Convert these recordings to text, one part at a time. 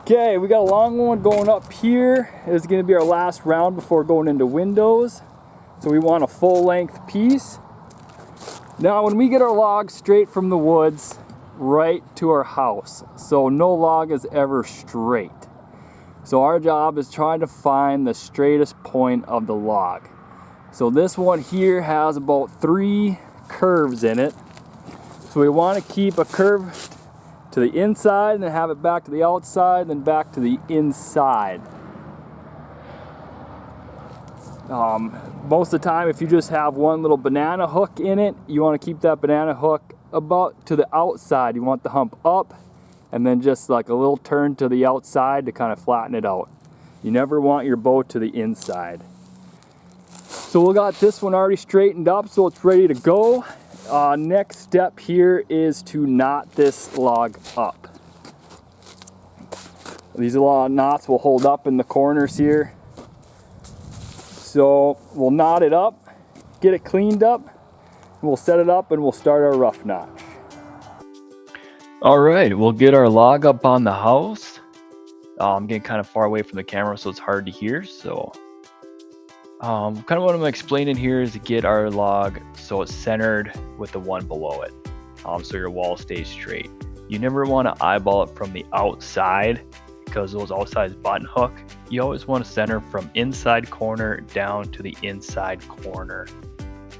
Okay, we got a long one going up here. It's going to be our last round before going into windows. So we want a full length piece. Now when we get our log straight from the woods right to our house, so no log is ever straight. So our job is trying to find the straightest point of the log. So this one here has about 3 curves in it. So we want to keep a curve to the inside and then have it back to the outside and then back to the inside. Most of the time if you just have one little banana hook in it, you want to keep that banana hook about to the outside. You want the hump up and then just like a little turn to the outside to kind of flatten it out. You never want your bow to the inside. So we got this one already straightened up, so it's ready to go. Next step here is to knot this log up. These knots will hold up in the corners here. So we'll knot it up, get it cleaned up, we'll set it up and we'll start our rough notch. All right, we'll get our log up on the house. I'm getting kind of far away from the camera so it's hard to hear. So kind of what I'm explaining here is to get our log so it's centered with the one below it, so your wall stays straight. You never want to eyeball it from the outside because those outside button hook. You always want to center from inside corner down to the inside corner.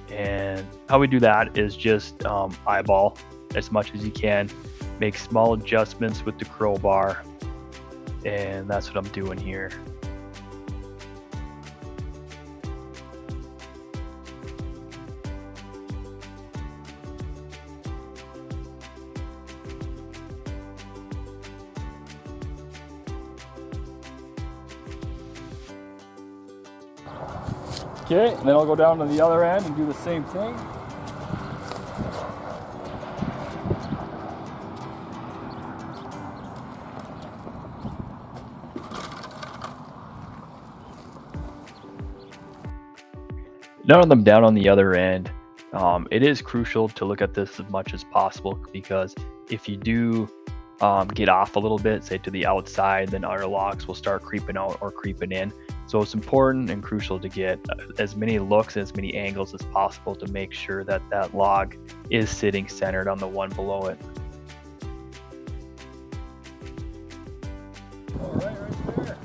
And how we do that is just eyeball as much as you can, make small adjustments with the crowbar, and that's what I'm doing here. Okay, and then I'll go down to the other end and do the same thing. Now that I'm down on the other end, it is crucial to look at this as much as possible, because if you do get off a little bit, say to the outside, then our logs will start creeping out or creeping in. So it's important and crucial to get as many looks, as many angles as possible to make sure that that log is sitting centered on the one below it. All right, right there.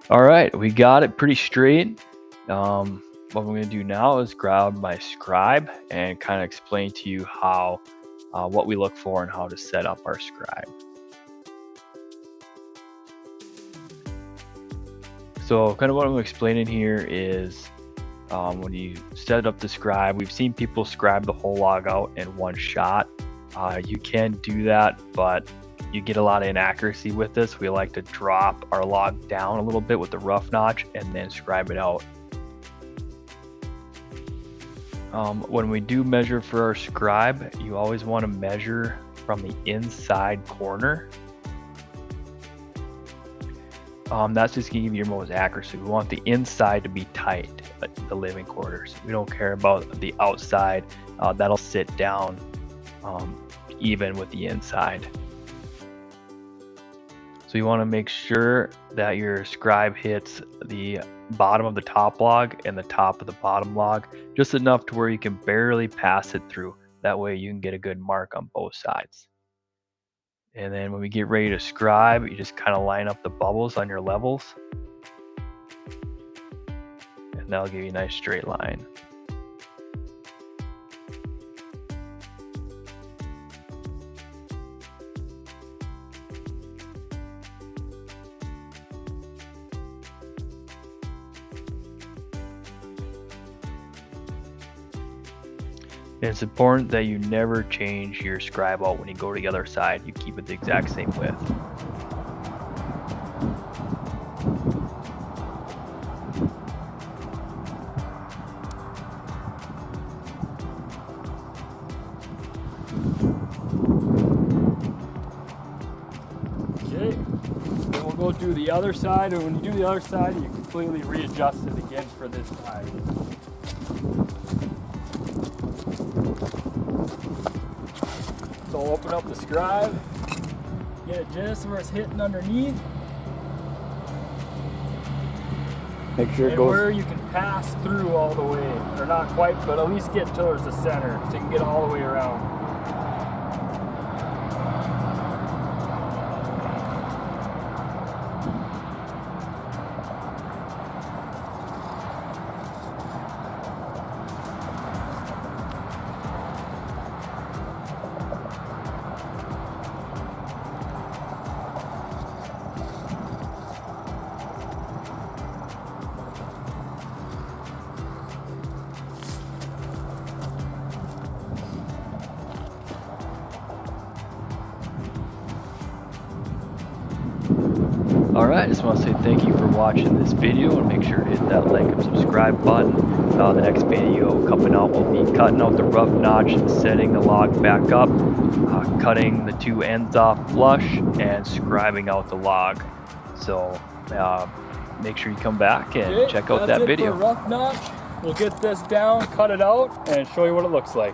All right, we got it pretty straight. What I'm going to do now is grab my scribe and kind of explain to you how what we look for and how to set up our scribe. So kind of what I'm explaining here is when you set up the scribe, we've seen people scribe the whole log out in one shot. You can do that, but you get a lot of inaccuracy with this. We like to drop our log down a little bit with the rough notch and then scribe it out. When we do measure for our scribe, you always want to measure from the inside corner. That's just going to give you your most accuracy. We want the inside to be tight, the living quarters. We don't care about the outside. That'll sit down even with the inside. So you want to make sure that your scribe hits the bottom of the top log and the top of the bottom log, just enough to where you can barely pass it through. That way you can get a good mark on both sides. And then when we get ready to scribe, you just kind of line up the bubbles on your levels, and that'll give you a nice straight line. And it's important that you never change your scribe out when you go to the other side. You keep it the exact same width. Okay, then we'll go do the other side, and when you do the other side, you completely readjust it again for this side. So I'll open up the scribe, get it just where it's hitting underneath. Make sure it And goes. where you can pass through all the way, or not quite, but at least get towards the center, so you can get all the way around. Alright, I just want to say thank you for watching this video, and make sure to hit that like and subscribe button. The next video coming out will be cutting out the rough notch and setting the log back up, cutting the two ends off flush, and scribing out the log. So make sure you come back and Okay, check out that's that it video. for rough notch. We'll get this down, cut it out, and show you what it looks like.